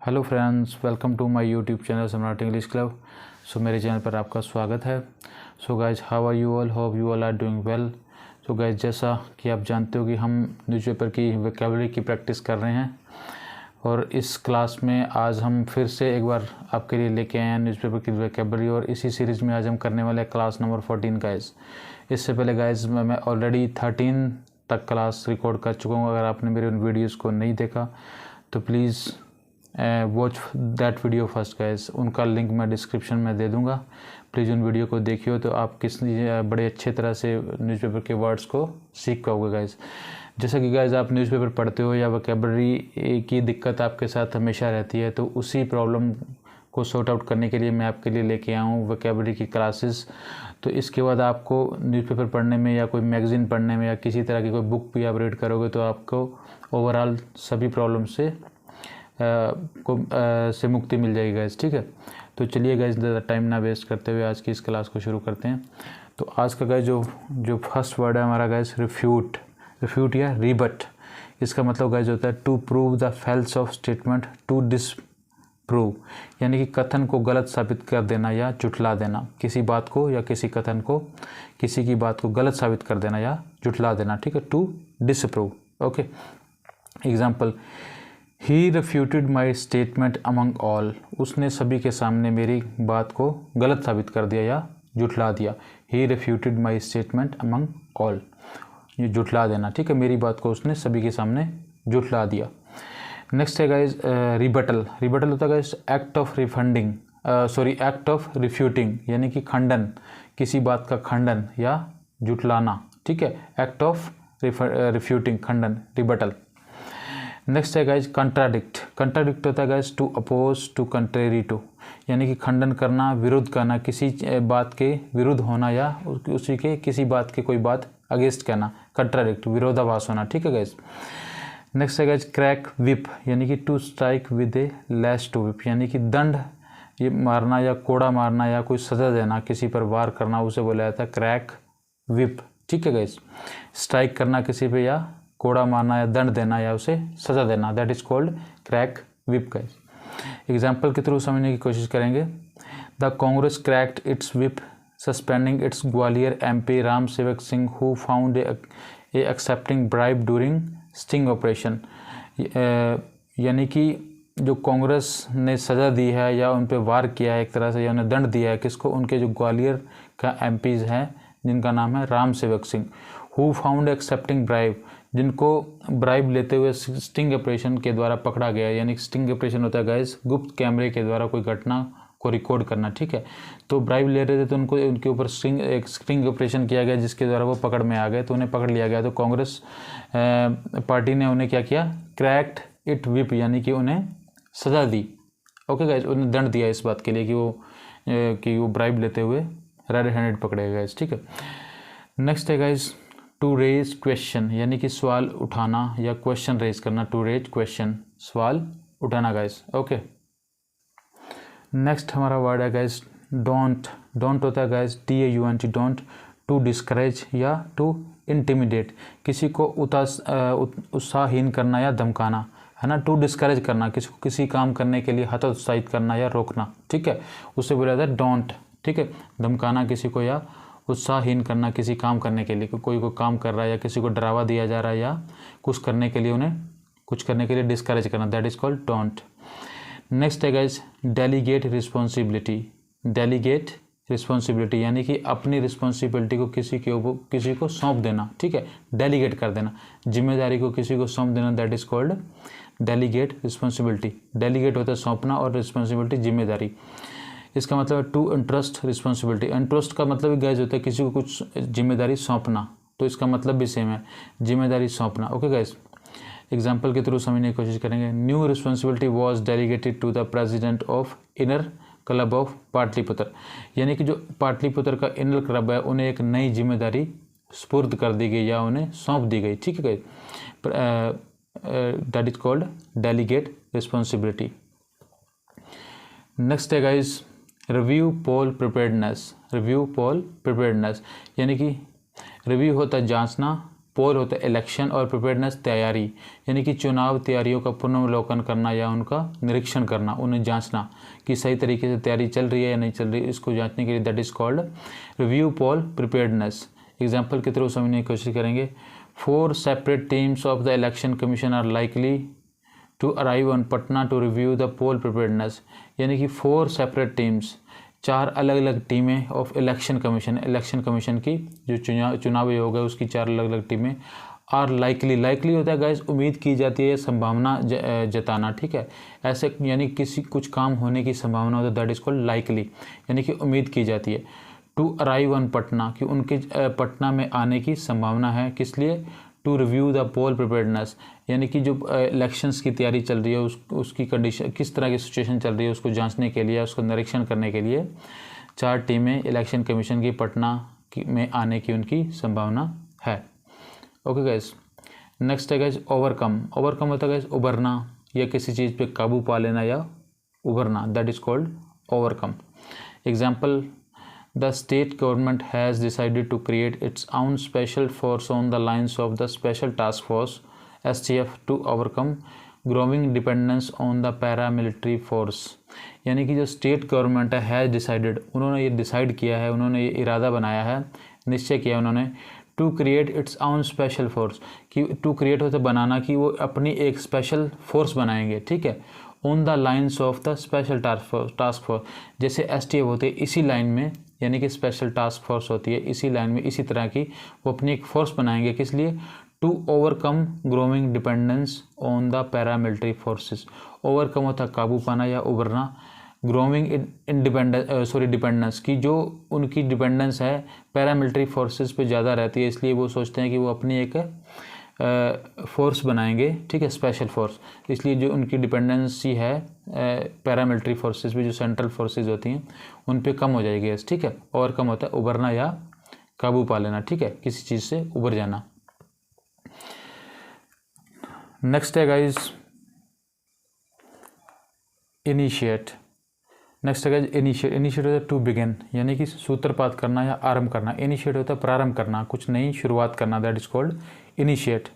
Hello friends, welcome to my YouTube channel Samrat English club. मेरे channel पर आपका स्वागत है। Guys, how are you all? Hope you all are doing well. Guys, जैसा कि आप जानते हो कि हम न्यूज़पेपर की वोकैबुलरी की प्रैक्टिस कर रहे हैं और इस क्लास में आज हम फिर से एक बार आपके लिए लेके आए हैं न्यूज़पेपर की वोकैबुलरी। और इसी सीरीज़ में आज हम करने वाले हैं क्लास नंबर 14 गाइज। इससे पहले गाइज मैं ऑलरेडी 13 तक क्लास रिकॉर्ड कर चुका हूँ। अगर आपने मेरे उन वीडियोज़ को नहीं देखा तो please watch that video first guys. उनका लिंक मैं डिस्क्रिप्शन में दे दूंगा। प्लीज़ उन वीडियो को देखिए तो आप बड़े अच्छे तरह से न्यूज़पेपर के वर्ड्स को सीख पाओगे गाइस। जैसा कि गाइस आप न्यूज़पेपर पढ़ते हो या वोकैबुलरी की दिक्कत आपके साथ हमेशा रहती है, तो उसी प्रॉब्लम को सॉर्ट आउट करने के लिए मैं आपके लिए लेके आया हूँ वोकैबुलरी की क्लासेस। तो इसके बाद आपको न्यूज़पेपर पढ़ने में या कोई मैगज़ीन पढ़ने में या किसी तरह की कोई बुक भी आप रीड करोगे तो आपको ओवरऑल सभी प्रॉब्लम से मुक्ति मिल जाएगी गाइस। ठीक है, तो चलिए गाइस, ज़्यादा टाइम ना वेस्ट करते हुए आज की इस क्लास को शुरू करते हैं। तो आज का गाइस जो फर्स्ट वर्ड है हमारा गाइस रिफ्यूट या रिबट। इसका मतलब गाइस होता है to prove the false of statement, to disprove, यानी कि कथन को गलत साबित कर देना या जुटला देना। किसी बात को या किसी कथन को, किसी की बात को गलत साबित कर देना या जुटला देना। ठीक है, to disprove. Okay, example, he refuted my statement among all. उसने सभी के सामने मेरी बात को गलत साबित कर दिया या जुटला दिया। He refuted my statement among all, ये जुटला देना। ठीक है, मेरी बात को उसने सभी के सामने जुटला दिया। नेक्स्ट है गाइज रिबटल। रिबटल होता है guys act of act of refuting, यानी कि खंडन, किसी बात का खंडन या जुटलाना। ठीक है, एक्ट ऑफ रिफ्यूटिंग, खंडन, रिबटल। नेक्स्ट है गाइज कंट्राडिक्ट होता है guys to oppose, to contrary to, यानी कि खंडन करना, विरुद्ध करना, किसी बात के विरुद्ध होना या उसी के किसी बात के कोई बात अगेंस्ट कहना। कंट्राडिक्ट, विरोधाभास होना। ठीक है गाइज। नेक्स्ट है गाइज क्रैक विप, यानी कि to strike with a lash to whip, यानी कि दंड ये मारना या कोड़ा मारना या कोई सजा देना, किसी पर वार करना, उसे बोला जाता है क्रैक विप। ठीक है गाइज, स्ट्राइक करना किसी पे या कोड़ा मारना या दंड देना या उसे सजा देना, that is called crack whip guys. Example के थ्रू समझने की कोशिश करेंगे। The Congress cracked its whip suspending its Gwalior MP Ram Sevak Singh who found a accepting bribe during sting operation. यानी कि जो कांग्रेस ने सजा दी है या उन पर वार किया है एक तरह से, या उन्हें दंड दिया है, किसको? उनके जो ग्वालियर का एमपीज हैं जिनका नाम है Ram Sevak Singh. Who found accepting bribe, जिनको ब्राइब लेते हुए स्टिंग ऑपरेशन के द्वारा पकड़ा गया। यानी स्टिंग ऑपरेशन होता है गाइस गुप्त कैमरे के द्वारा कोई घटना को रिकॉर्ड करना। ठीक है, तो ब्राइब ले रहे थे तो उनको उनके ऊपर स्टिंग ऑपरेशन किया गया जिसके द्वारा वो पकड़ में आ गए, तो उन्हें पकड़ लिया गया। तो कांग्रेस पार्टी ने उन्हें क्या किया? क्रैक्ड इट विप, यानी कि उन्हें सजा दी। ओके गाइस, उन्हें दंड दिया इस बात के लिए कि वो ब्राइब लेते हुए रेड हैंडेड पकड़े गए। ठीक है, नेक्स्ट है गाइस टू रेज क्वेश्चन, यानी कि सवाल उठाना या क्वेश्चन रेज करना। टू रेज क्वेश्चन, सवाल उठाना गाइस। ओके, नेक्स्ट हमारा वर्ड है गाइस डोंट। डोंट होता है guys DAUNT, daunt, to discourage या टू इंटिमिडेट, किसी को उत्साहहीन करना या धमकाना, है ना। टू डिस्करेज करना, किसी को किसी काम करने के लिए हतोत्साहित करना या रोकना। ठीक है, उसे बोला जाता है डोंट। ठीक है, धमकाना किसी को या उत्साहहीन करना किसी काम करने के लिए, कोई काम कर रहा है या किसी को डरावा दिया जा रहा है या कुछ करने के लिए, उन्हें कुछ करने के लिए डिस्करेज करना, that is called daunt. Next है guys delegate responsibility. Delegate responsibility, यानी कि अपनी रिस्पॉन्सिबिलिटी को किसी को सौंप देना। ठीक है, डेलीगेट कर देना, जिम्मेदारी को किसी को सौंप देना, that is called delegate responsibility. Delegate होता है सौंपना और रिस्पॉन्सिबिलिटी जिम्मेदारी। इसका मतलब है टू एंट्रस्ट रिस्पॉन्सिबिलिटी। एंट्रस्ट का मतलब गाइज होता है किसी को कुछ जिम्मेदारी सौंपना, तो इसका मतलब भी सेम है, जिम्मेदारी सौंपना। ओके गाइज, एग्जाम्पल के थ्रू समझने की कोशिश करेंगे। New responsibility was delegated to the president of inner club of Pataliputra, यानी कि जो पाटलिपुत्र का इनर क्लब है उन्हें एक नई जिम्मेदारी स्पुर्द कर दी गई या उन्हें सौंप दी गई। ठीक है guys, that is called delegate responsibility. Next है guys review poll preparedness. Review poll preparedness, यानी कि रिव्यू होता है जांचना पोल होता है इलेक्शन और प्रिपेयर्डनेस तैयारी, यानी कि चुनाव तैयारियों का पुनर्वलोकन करना या उनका निरीक्षण करना, उन्हें जांचना कि सही तरीके से तैयारी चल रही है या नहीं चल रही है, इसको जांचने के लिए that is called review poll preparedness. Example के थ्रू समझने की कोशिश करेंगे। 4 separate teams of the election commission are likely to arrive on Patna to review the poll preparedness, यानी कि 4 सेपरेट टीम्स, 4 अलग अलग टीमें ऑफ इलेक्शन कमीशन की जो चुनाव आयोग है उसकी 4 अलग अलग टीमें आर लाइकली होता है गाइस उम्मीद की जाती है, संभावना जताना, ठीक है। ऐसे यानी किसी कुछ काम होने की संभावना होता है, दैट इज़ कॉल्ड लाइकली, यानी कि उम्मीद की जाती है। टू अराइव ऑन पटना, कि उनके पटना में आने की संभावना है, किस लिए? To review the poll preparedness, यानी कि जो इलेक्शंस की तैयारी चल रही है उसकी कंडीशन किस तरह की सिचुएशन चल रही है उसको जांचने के लिए, उसको निरीक्षण करने के लिए 4 टीमें इलेक्शन कमीशन की पटना में आने की उनकी संभावना है। ओके गाइस, नेक्स्ट है गाइस ओवरकम होता है गाइस उभरना या किसी चीज़ पे काबू पा लेना या उभरना, that is called overcome. Example, the state government has decided to create its own special force on the lines of the Special Task Force STF to overcome growing dependence on the paramilitary force, यानी कि जो state government है has decided, उन्होंने ये decide किया है, उन्होंने ये इरादा बनाया है, निश्चय किया उन्होंने, to create its own special force, कि टू क्रिएट होता बनाना, कि वो अपनी एक स्पेशल फोर्स बनाएंगे, ठीक है, on the lines of the special task force, जैसे STF होते हैं इसी लाइन में, यानी कि स्पेशल टास्क फोर्स होती है इसी लाइन में, इसी तरह की वो अपनी एक फोर्स बनाएंगे, किस लिए? To overcome growing dependence on the paramilitary forces. Overcome होता काबू पाना या उभरना, ग्रोइंग डिपेंडेंस की जो उनकी डिपेंडेंस है पैरामिलिट्री फोर्सेस पे ज़्यादा रहती है, इसलिए वो सोचते हैं कि वो अपनी एक फोर्स बनाएंगे, ठीक है, स्पेशल फोर्स, इसलिए जो उनकी डिपेंडेंसी है पैरामिलिट्री फोर्सेस पे, जो सेंट्रल फोर्सेस होती हैं उन पे कम हो जाएगी, ठीक है। ओवरकम होता है उभरना या काबू पा लेना, ठीक है, किसी चीज़ से उभर जाना। नेक्स्ट है गाइज इनिशिएट। नेक्स्ट है गाइज इनिशिएट होता है टू बिगिन, यानी कि सूत्रपात करना या आरंभ करना। इनिशिएट होता है प्रारंभ करना, कुछ नई शुरुआत करना, दैट इज कॉल्ड इनिशिएट,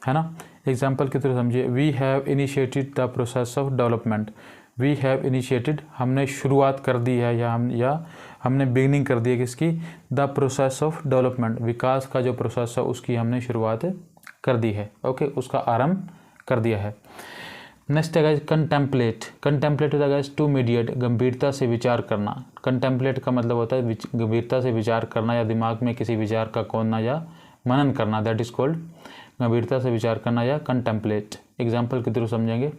है ना। एग्जाम्पल की तरह समझिए, we have initiated the process of development. We have initiated, हमने शुरुआत कर दी है या हमने बिगनिंग कर दी है किसकी? द प्रोसेस ऑफ डेवलपमेंट, विकास का जो प्रोसेस है उसकी हमने शुरुआत कर दी है, ओके, उसका आरंभ कर दिया है। नेक्स्ट है गाइस कंटेम्पलेट। कंटेम्पलेट होता है गाइस टू मीडिएट, गंभीरता से विचार करना। कंटेम्पलेट का मतलब होता है गंभीरता से विचार करना या दिमाग में किसी विचार का खोदना या मनन करना, दैट इज कॉल्ड गंभीरता से विचार करना या कंटेम्पलेट। एग्जाम्पल के थ्रू समझेंगे।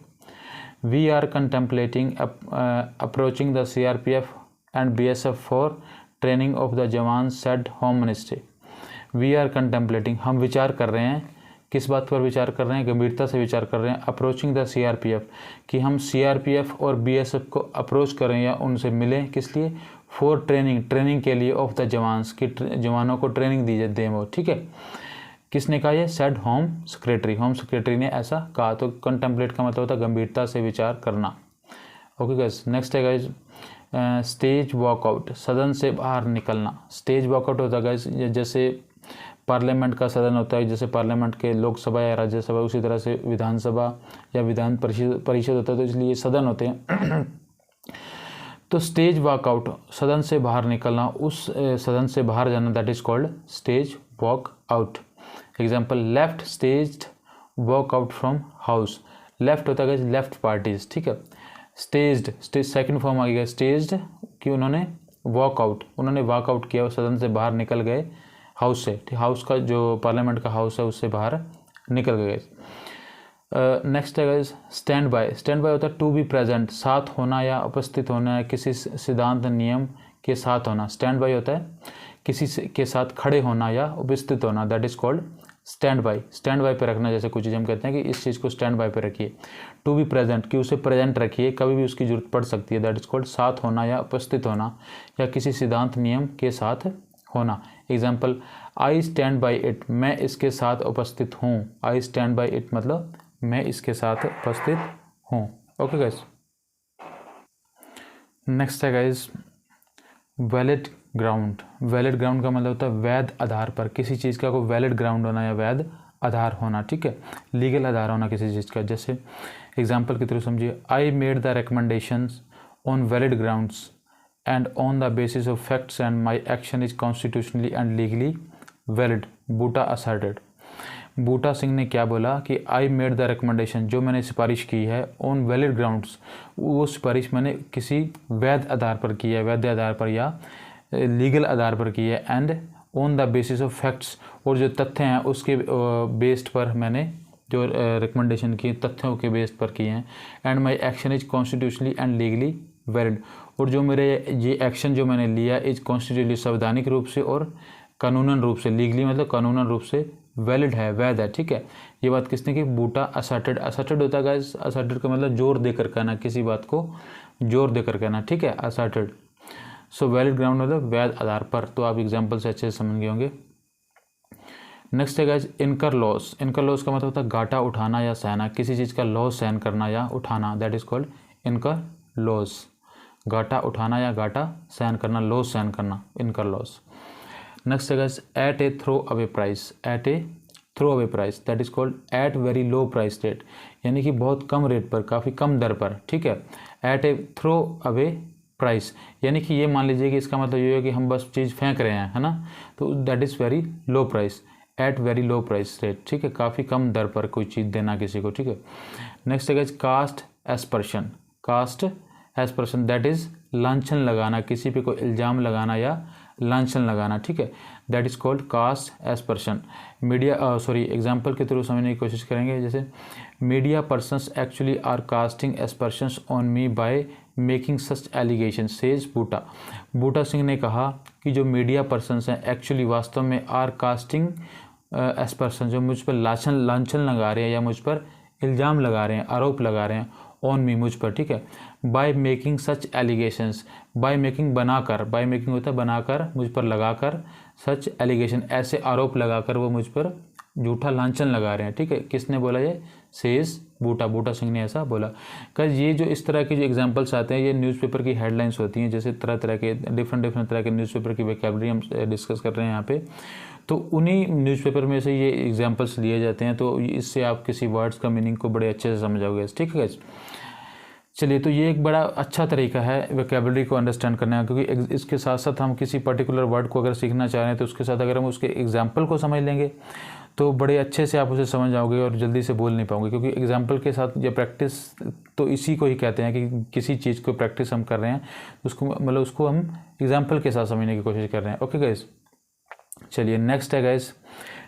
We are contemplating approaching the CRPF and BSF for training of the jawan, said home ministry. We are contemplating, हम विचार कर रहे हैं, किस बात पर विचार कर रहे हैं? गंभीरता से विचार कर रहे हैं। अप्रोचिंग द CRPF, कि हम CRPF और BSF को अप्रोच करें या उनसे मिलें, किस लिए? फॉर ट्रेनिंग के लिए, ऑफ द जवान्स, की जवानों को ट्रेनिंग दी दें वो, ठीक है। किसने कहा ये? सेड होम सेक्रेटरी ने ऐसा कहा। तो कंटेम्पलेट का मतलब होता है गंभीरता से विचार करना। ओके गाइस, नेक्स्ट है गाइस स्टेज वॉकआउट, सदन से बाहर निकलना। स्टेज वॉकआउट होता है गाइस जैसे पार्लियामेंट का सदन होता है, जैसे पार्लियामेंट के लोकसभा या राज्यसभा, उसी तरह से विधानसभा या विधान परिषद होता है, तो इसलिए सदन होते हैं। तो स्टेज वॉकआउट, सदन से बाहर निकलना, उस सदन से बाहर जाना, that is called stage walk out. Example, left stage walk out from house. Left होता है लेफ्ट पार्टीज, ठीक है। स्टेज सेकंड फॉर्म आ गया स्टेज्ड, कि उन्होंने वॉकआउट किया, सदन से बाहर निकल गए, हाउस से, हाउस का जो पार्लियामेंट का हाउस है उससे बाहर निकल गए। नेक्स्ट है स्टैंड बाय होता है टू बी प्रेजेंट, साथ होना या उपस्थित होना, किसी सिद्धांत नियम के साथ होना। स्टैंड बाय होता है किसी के साथ खड़े होना या उपस्थित होना, that is called stand by. Stand by पे रखना, जैसे कुछ चीज़ हम कहते हैं कि इस चीज़ को स्टैंड बाय पे रखिए। टू बी प्रेजेंट, कि उसे प्रेजेंट रखिए, कभी भी उसकी जरूरत पड़ सकती है, दैट इज कॉल्ड साथ होना या उपस्थित होना या किसी सिद्धांत नियम के साथ होना। Example, I stand by it, मैं इसके साथ उपस्थित हूँ। आई स्टैंड बाई इट मतलब मैं इसके साथ उपस्थित हूँ। ओके गाइस, नेक्स्ट है guys valid ground, valid ground का मतलब होता है वैध आधार पर, किसी चीज़ का कोई वैलिड ग्राउंड होना या वैध आधार होना, ठीक है, लीगल आधार होना किसी चीज़ का। जैसे एग्जांपल के थ्रू समझिए, I made the recommendations on valid grounds and on the basis of facts and my action is constitutionally and legally valid, Buta asserted. Buta Singh ने क्या बोला कि आई मेड द रिकमेंडेशन, जो मैंने सिफारिश की है, ऑन वैलिड ग्राउंड्स, वो सिफारिश मैंने किसी वैध आधार पर की है, वैध आधार पर या लीगल आधार पर की है, and on the basis of facts, और जो तथ्य हैं उसके बेस्ड पर मैंने जो रिकमेंडेशन की तथ्यों के बेस्ड पर किए हैं, and my action is constitutionally and legally valid, और जो मेरे ये एक्शन जो मैंने लिया इज कॉन्स्टिट्यूशनली संवैधानिक रूप से और कानूनन रूप से, लीगली मतलब कानूनन रूप से वैलिड है, वैध है, ठीक है। ये बात किसने की? बूटा असर्टेड। असर्टेड होता है गाइस, असर्टेड का मतलब जोर देकर कहना, किसी बात को जोर देकर कहना, ठीक है, असर्टेड। सो वैलिड ग्राउंड मतलब वैध आधार पर। तो आप एग्जांपल से अच्छे से समझ गए होंगे। नेक्स्ट है गाइस इनकर लॉस। इनकर लॉस का मतलब होता है घाटा उठाना या सहना, किसी चीज़ का लॉस सहन करना या उठाना, दैट इज कॉल्ड इनकर लॉस। घाटा उठाना या घाटा सहन करना, लॉस सहन करना, इनकर लॉस। नेक्स्ट है guys at a throw away price. At a throw away price, that is called at very low price rate, यानी कि बहुत कम रेट पर, काफ़ी कम दर पर, ठीक है। Eight a throw away price, यानी कि ये मान लीजिए कि इसका मतलब ये है कि हम बस चीज़ फेंक रहे हैं, है ना, तो that is very low price, at very low price rate, ठीक है, काफ़ी कम दर पर कोई चीज़ देना किसी को, ठीक है। नेक्स्ट है कास्ट एस्पर्शन। कास्ट एस्पर्शन दैट इज़ लांछन लगाना, किसी पे कोई इल्ज़ाम लगाना या लांछन लगाना, ठीक है, that is called caste aspersion. Media example के थ्रू समझने की कोशिश करेंगे। जैसे media persons actually are casting aspersions on me by making such allegation, says Buta. Buta Singh ने कहा कि जो मीडिया पर्सन्स हैं एक्चुअली वास्तव में आर कास्टिंग एस्पर्शन, जो मुझ पर लांछन लगा रहे हैं या मुझ पर इल्ज़ाम लगा रहे हैं, आरोप लगा रहे हैं, ऑन मी, मुझ पर, ठीक है, bye making such allegations. By making बनाकर, बाय मेकिंग होता है बनाकर, मुझ पर लगाकर, सच एलिगेशन ऐसे आरोप लगाकर वो मुझ पर झूठा लांछन लगा रहे हैं, ठीक है। किसने बोला ये? सेज बूटा, बूटा सिंह ने ऐसा बोला। कल ये जो इस तरह के जो एग्जांपल्स आते हैं ये न्यूज़पेपर की हेडलाइंस होती हैं, जैसे तरह तरह के डिफरेंट तरह के न्यूज़पेपर की वोकैबुलरी हम डिस्कस कर रहे हैं यहाँ पे, तो उन्हीं न्यूज़पेपर में से ये एग्जांपल्स लिए जाते हैं, तो इससे आप किसी वर्ड्स का मीनिंग को बड़े अच्छे से समझोगे, ठीक है। चलिए, तो ये एक बड़ा अच्छा तरीका है वोकैबुलरी को अंडरस्टैंड करने का, क्योंकि इसके साथ साथ हम किसी पर्टिकुलर वर्ड को अगर सीखना चाह रहे हैं तो उसके साथ अगर हम उसके एग्जाम्पल को समझ लेंगे तो बड़े अच्छे से आप उसे समझ जाओगे और जल्दी से बोल नहीं पाओगे, क्योंकि एग्जाम्पल के साथ ये प्रैक्टिस तो इसी को ही कहते हैं कि किसी चीज़ को प्रैक्टिस हम कर रहे हैं, उसको मतलब उसको हम एग्जाम्पल के साथ समझने की कोशिश कर रहे हैं। ओके गाइस, चलिए नेक्स्ट है गाइस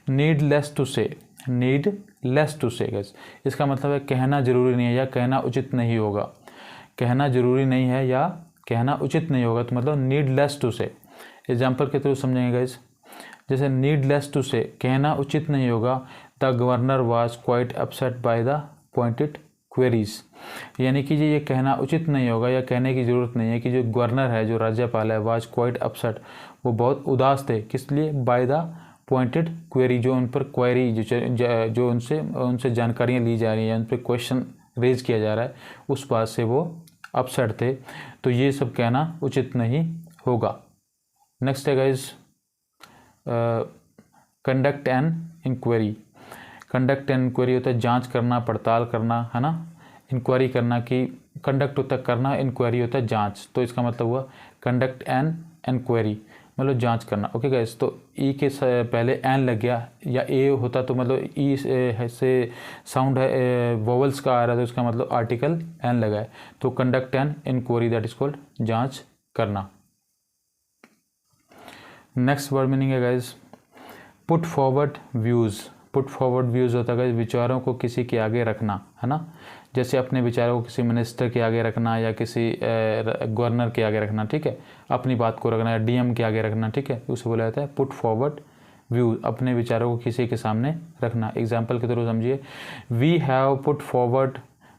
नीड लेस टू से। नीड लेस टू से गाइस, इसका मतलब है कहना जरूरी नहीं है या कहना उचित नहीं होगा। कहना जरूरी नहीं है या कहना उचित नहीं होगा, तो मतलब नीड लेस टू से। एग्जाम्पल के थ्रू समझेंगे गाइस। जैसे नीड लेस टू से, कहना उचित नहीं होगा, the governor was quite upset by the pointed queries, यानी कि ये कहना उचित नहीं होगा या कहने की ज़रूरत नहीं है कि जो गवर्नर है, जो राज्यपाल है, वाज क्वाइट अपसेट, वो बहुत उदास थे, किस लिए? बाय द पॉइंटेड क्वेरी, जो उन पर क्वेरी जो उनसे जानकारियाँ ली जा रही हैं, उन पर क्वेश्चन रेज किया जा रहा है, उस बात से वो अपसेट थे, तो ये सब कहना उचित नहीं होगा। नेक्स्ट है guys conduct an inquiry. Conduct an inquiry होता है जांच करना, पड़ताल करना, है ना। इंक्वायरी करना की कंडक्ट होता है करना, इंक्वायरी होता है जांच, तो इसका मतलब हुआ कंडक्ट एन इंक्वायरी, मतलब जांच करना। ओके गाइस, तो ई के पहले एन लग गया या ए होता तो मतलब ई से साउंड है वोवल्स का आ रहा है, तो इसका मतलब आर्टिकल एन लगा है, तो conduct an inquiry that is called जांच करना। नेक्स्ट वर्ड मीनिंग है guys put forward views. Put forward views होता है गाइस विचारों को किसी के आगे रखना, है ना। जैसे अपने विचारों को किसी मिनिस्टर के आगे रखना या किसी गवर्नर के आगे रखना, ठीक है, अपनी बात को रखना या डीएम के आगे रखना, ठीक है, उसे बोला जाता है पुट फॉरवर्ड व्यूज़, अपने विचारों को किसी के सामने रखना। एग्जाम्पल के थ्रू समझिए, we have put forward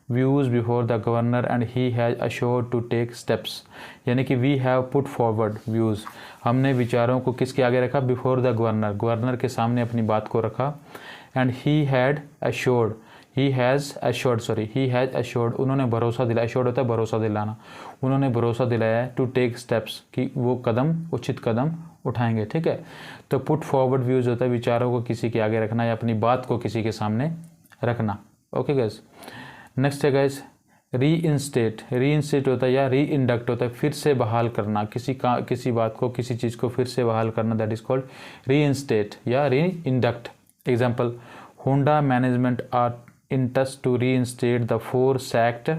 views before the governor and he has assured to take steps, यानी कि we have put forward views, हमने विचारों को किसके आगे रखा? बिफोर द गवर्नर, गवर्नर के सामने अपनी बात को रखा, and he had assured, he has assured, उन्होंने भरोसा दिलाया, एश्योर्ड होता है भरोसा दिलाना, उन्होंने भरोसा दिलाया है टू टेक स्टेप्स, कि वो उचित कदम उठाएंगे। ठीक है, तो पुट फॉरवर्ड व्यूज़ होता है विचारों को किसी के आगे रखना या अपनी बात को किसी के सामने रखना। ओके गाइस, नेक्स्ट है गाइस री इंस्टेट होता है या री इंडक्ट होता है फिर से बहाल करना, किसी बात को किसी चीज़ को फिर से बहाल करना, that is called reinstate या reinduct. Example, Honda management are in touch to reinstate the 4 sacked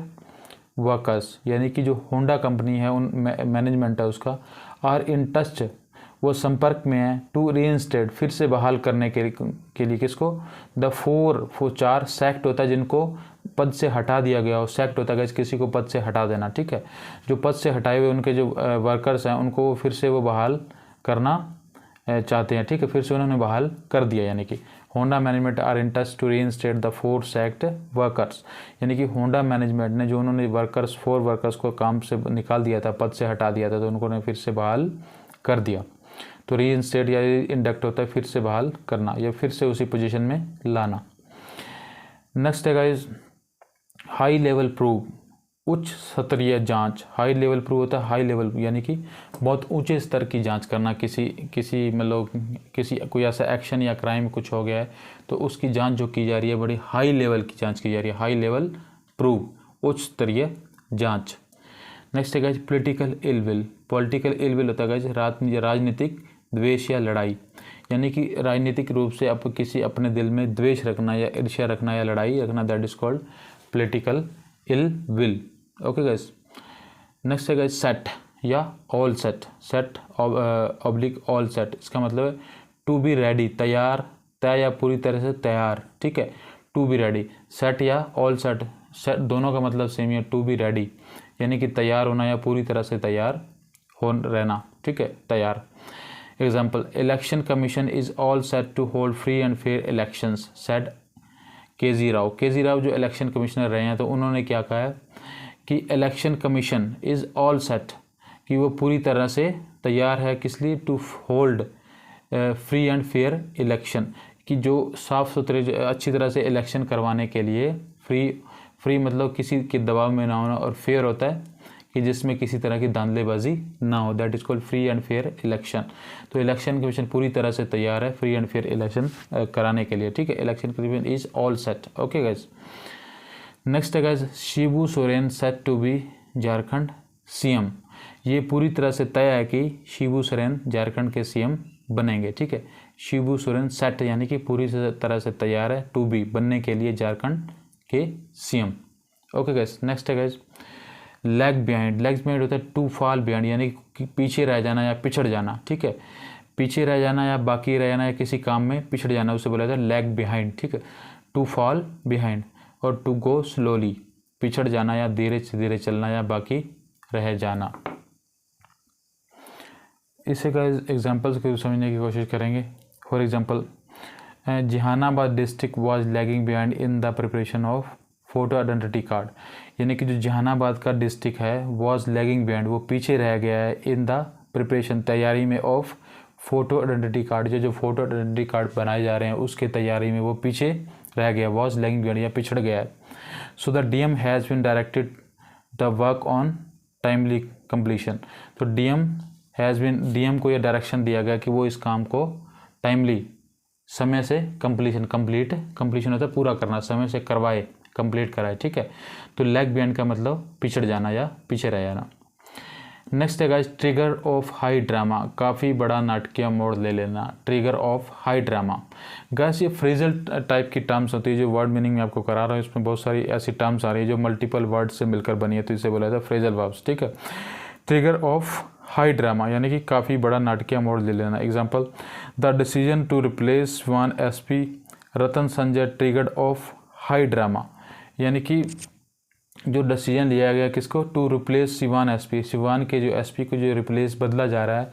workers, यानी कि जो होंडा कंपनी है उन मैनेजमेंट है उसका, आर इन टच वो संपर्क में है, टू री इंस्टेट फिर से बहाल करने के लिए किसको, द 4 सैक्ड होता है जिनको पद से हटा दिया गया हो, सैक्ट होता है किसी को पद से हटा देना। ठीक है, जो पद से हटाए हुए उनके जो वर्कर्स हैं उनको फिर से वो बहाल करना चाहते हैं। ठीक है, फिर से उन्होंने बहाल कर दिया, यानी कि Honda management are in touch to reinstate the 4 sacked workers, यानी कि होंडा मैनेजमेंट ने जो उन्होंने 4 वर्कर्स को काम से निकाल दिया था, पद से हटा दिया था, तो उनको फिर से बहाल कर दिया। तो री इंस्टेट या इंडक्ट होता है फिर से बहाल करना या फिर से उसी पोजीशन में लाना। नेक्स्ट है गाइस हाई लेवल प्रूव, उच्च स्तरीय जांच। हाई लेवल प्रूव होता है हाई लेवल यानी कि बहुत ऊंचे स्तर की जांच करना, किसी मतलब कोई ऐसा एक्शन या क्राइम कुछ हो गया है तो उसकी जांच जो की जा रही है बड़ी हाई लेवल की जांच की जा रही है, हाई लेवल प्रूव, उच्च स्तरीय जांच। नेक्स्ट है guys political ill will. Political ill will होता है गाइस राजनीतिक द्वेष या लड़ाई, यानी कि राजनीतिक रूप से अपने दिल में द्वेष रखना या ईर्ष्या रखना या लड़ाई रखना, that is called political ill will. Okay guys, next है गाइस सेट या all set, set oblique all set, इसका मतलब है टू बी रेडी, तैयार, तय या पूरी तरह से तैयार। ठीक है, टू बी रेडी, सेट या ऑल सेट, सेट दोनों का मतलब सेम है, टू बी रेडी यानी कि तैयार होना या पूरी तरह से तैयार हो रहना। ठीक है, तैयार। Example, election commission is all set to hold free and fair elections said K G Rao. K G Rao जो इलेक्शन कमिश्नर रहे हैं तो उन्होंने क्या कहा है कि election commission is all set, कि वो पूरी तरह से तैयार है किस लिए, to hold free and fair election, कि जो साफ़ सुथरे अच्छी तरह से इलेक्शन करवाने के लिए, फ्री मतलब किसी के दबाव में ना होना, और फेयर होता है कि जिसमें किसी तरह की धांधलेबाजी ना हो, that is called free and fair election. तो इलेक्शन कमीशन पूरी तरह से तैयार है फ्री एंड फेयर इलेक्शन कराने के लिए। ठीक है, election commission is all set. Okay guys, next है guys Shibu Soren set to be Jharkhand CM. ये पूरी तरह से तय है कि शिबू सोरेन झारखंड के सीएम बनेंगे। ठीक है, शिबू सोरेन सेट यानी कि पूरी तरह से तैयार है टू बी बनने के लिए झारखंड के सीएम। ओके गाइज, नेक्स्ट है guys lag behind. Lag behind होता है टू फॉल बिहाइंड, यानी कि पीछे रह जाना या पिछड़ जाना। ठीक है, पीछे रह जाना या बाकी रह जाना या किसी काम में पिछड़ जाना, उसे बोला जाता है लैग बिहाइंड। ठीक है, टू फॉल बिहाइंड। और टू गो स्लोली, पिछड़ जाना या धीरे से धीरे चलना या बाकी रह जाना। इसे का एग्जाम्पल्स को समझने की कोशिश करेंगे। For example, Jehanabad district was lagging behind in the preparation of photo identity card, यानी कि जो जहानाबाद का डिस्ट्रिक्ट है वाज लैगिंग बिहाइंड, वो पीछे रह गया है इन द प्रिपरेशन तैयारी में ऑफ फोटो आइडेंटिटी कार्ड, जो फोटो आइडेंटिटी कार्ड बनाए जा रहे हैं उसके तैयारी में वो पीछे रह गया, वाज लैगिंग बिहाइंड या पिछड़ गया है। So the DM has been directed the work on timely completion. तो डीएम को यह डायरेक्शन दिया गया कि वो इस काम को टाइमली समय से कंप्लीशन होता है पूरा करना, समय से करवाए, कंप्लीट कराए। ठीक है, तो लैग बिहाइंड का मतलब पिछड़ जाना या पीछे रह जाना। नेक्स्ट है guys trigger of high drama, काफ़ी बड़ा नाटकीय मोड़ ले लेना, trigger of high drama. Guys ये फ्रेजल टाइप की टर्म्स होती है जो वर्ड मीनिंग में आपको करा रहा हूँ, इसमें बहुत सारी ऐसी टर्म्स आ रही है जो मल्टीपल वर्ड से मिलकर बनी है, तो इसे बोला जाता है फ्रेजल वर्ब्स। ठीक है, ट्रिगर ऑफ हाई ड्रामा यानी कि काफ़ी बड़ा नाटकीय मोड़ ले लेना। Example, the decision to replace one SP Ratan Sanjay triggered off high drama, यानी कि जो डिसीजन लिया गया किसको, to replace Siwan SP, Siwan के जो एसपी को जो रिप्लेस बदला जा रहा है,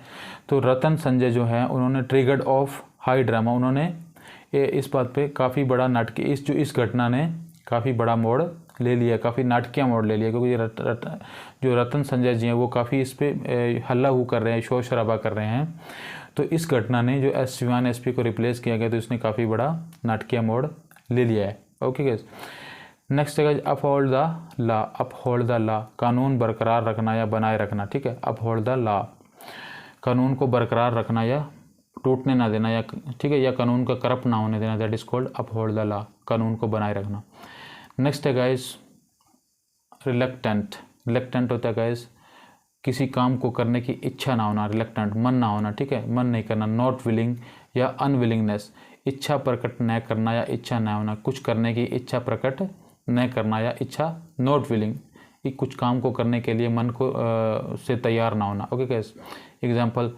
तो रतन संजय जो है उन्होंने ट्रिगर्ड ऑफ हाई ड्रामा, उन्होंने इस बात पे काफ़ी बड़ा नाटकीय, इस घटना ने काफ़ी बड़ा मोड़ ले लिया, काफ़ी नाटकीय मोड़ ले लिया, क्योंकि जो रतन संजय जी हैं वो काफ़ी इस पर हल्ला कर रहे हैं, शोर शराबा कर रहे हैं, तो इस घटना ने जो सिवान एसपी को रिप्लेस किया गया तो इसने काफ़ी बड़ा नाटकीय मोड़ ले लिया है। Okay guys. नेक्स्ट है guys uphold the law. Uphold the law, कानून बरकरार रखना या बनाए रखना, ठीक है। अपहोल्ड द लॉ, कानून को बरकरार रखना या टूटने ना देना, या ठीक है, या कानून का करप्ट ना होने देना, that is called uphold the law, कानून को बनाए रखना। नेक्स्ट है गाइस रिलक्टेंट। रिलक्टेंट होता है गाइस किसी काम को करने की इच्छा ना होना, रिलक्टेंट मन ना होना, ठीक है, मन नहीं करना। नॉट विलिंग या अनविलिंगनेस, इच्छा प्रकट न करना या इच्छा न होना, कुछ करने की इच्छा प्रकट न करना या इच्छा नॉट विलिंग, कुछ काम को करने के लिए मन को से तैयार ना होना। Okay guys, example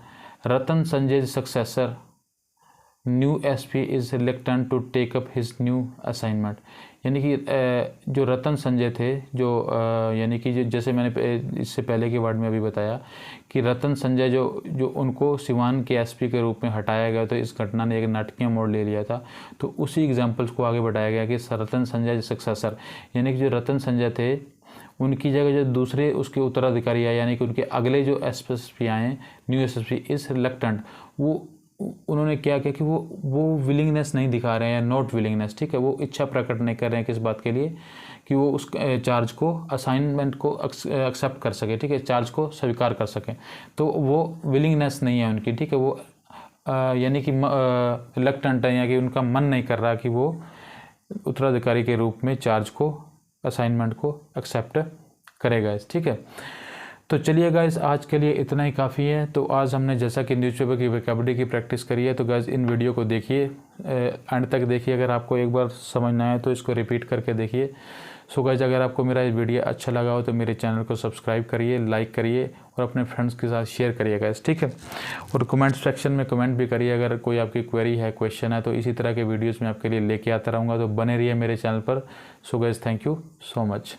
Ratan Sanjay successor new SP is reluctant to take up his new assignment, यानी कि जो रतन संजय थे, जो यानी कि जैसे मैंने इससे पहले के वर्ड में अभी बताया कि रतन संजय जो उनको सिवान के एसपी के रूप में हटाया गया, तो इस घटना ने एक नाटकीय मोड़ ले लिया था। तो उसी एग्जाम्पल्स को आगे बढ़ाया गया कि रतन संजय सक्सेसर, यानी कि जो रतन संजय थे उनकी जगह जो दूसरे उसके उत्तराधिकारी आए, यानी कि उनके अगले जो एसएसपी आए, न्यू एसएसपी इज रिलक्टेंट, वो उन्होंने क्या किया कि वो विलिंगनेस नहीं दिखा रहे हैं या नॉट विलिंगनेस, ठीक है, वो इच्छा प्रकट नहीं कर रहे हैं किस बात के लिए कि वो उस चार्ज को, असाइनमेंट को एक्सेप्ट कर सके, ठीक है, चार्ज को स्वीकार कर सकें। तो वो विलिंगनेस नहीं है उनकी, ठीक है, वो यानी कि रिलक्टेंट है, या कि उनका मन नहीं कर रहा कि वो उत्तराधिकारी के रूप में चार्ज को, असाइनमेंट को एक्सेप्ट करेगा, ठीक है। तो चलिए गाइस, आज के लिए इतना ही काफ़ी है। तो आज हमने जैसा कि न्यूज़पेपर की वोकैबुलरी की प्रैक्टिस करी है, तो गाइस इन वीडियो को देखिए, एंड तक देखिए। अगर आपको एक बार समझना है तो इसको रिपीट करके देखिए। सो गाइस, अगर आपको मेरा ये वीडियो अच्छा लगा हो तो मेरे चैनल को सब्सक्राइब करिए, लाइक करिए और अपने फ्रेंड्स के साथ शेयर करिए गाइस, ठीक है। और कमेंट सेक्शन में कमेंट भी करिए, अगर कोई आपकी क्वेरी है, क्वेश्चन है, तो इसी तरह के वीडियोज़ मैं आपके लिए लेके आता रहूँगा। तो बने रहिए मेरे चैनल पर। So guys, thank you so much.